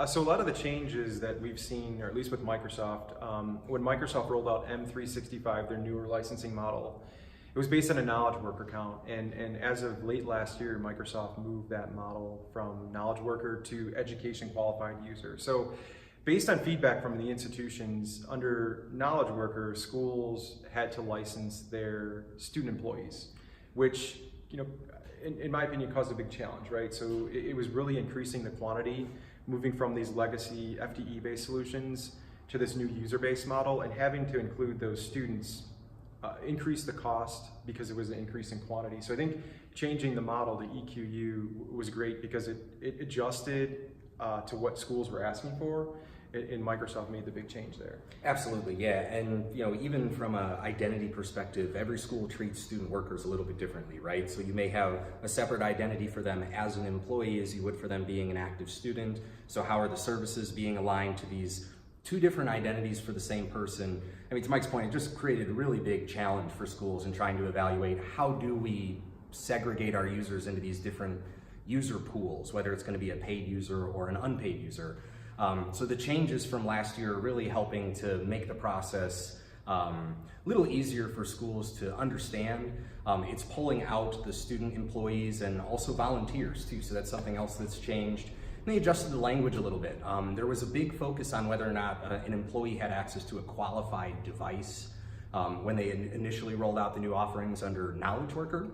So a lot of the changes that we've seen, or at least with Microsoft, when Microsoft rolled out M365, their newer licensing model, it was based on a knowledge worker count. And as of late last year, Microsoft moved that model from knowledge worker to education qualified user. So based on feedback from the institutions, under knowledge worker, schools had to license their student employees, which, in my opinion, caused a big challenge, right? So it was really increasing the quantity, moving from these legacy FTE-based solutions to this new user-based model, and having to include those students increase the cost because it was an increase in quantity. So I think changing the model to EQU was great because it adjusted to what schools were asking for, and Microsoft made the big change there. Absolutely, yeah, and even from an identity perspective, every school treats student workers a little bit differently, right? So you may have a separate identity for them as an employee as you would for them being an active student. So how are the services being aligned to these two different identities for the same person? I mean, to Mike's point, it just created a really big challenge for schools in trying to evaluate how do we segregate our users into these different user pools, whether it's going to be a paid user or an unpaid user. So the changes from last year are really helping to make the process a little easier for schools to understand. It's pulling out the student employees and also volunteers too, so that's something else that's changed. And they adjusted the language a little bit. There was a big focus on whether or not an employee had access to a qualified device when they initially rolled out the new offerings under knowledge worker.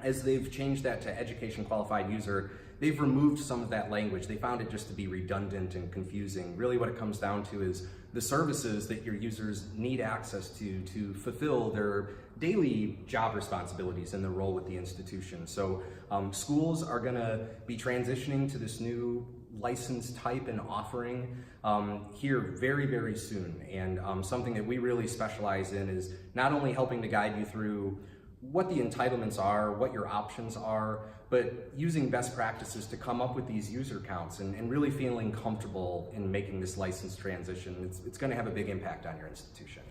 As they've changed that to education qualified user, they've removed some of that language. They found it just to be redundant and confusing. Really what it comes down to is the services that your users need access to fulfill their daily job responsibilities and their role with the institution. So schools are gonna be transitioning to this new license type and offering here very, very soon. And something that we really specialize in is not only helping to guide you through what the entitlements are, what your options are, but using best practices to come up with these user counts and really feeling comfortable in making this license transition. It's going to have a big impact on your institution.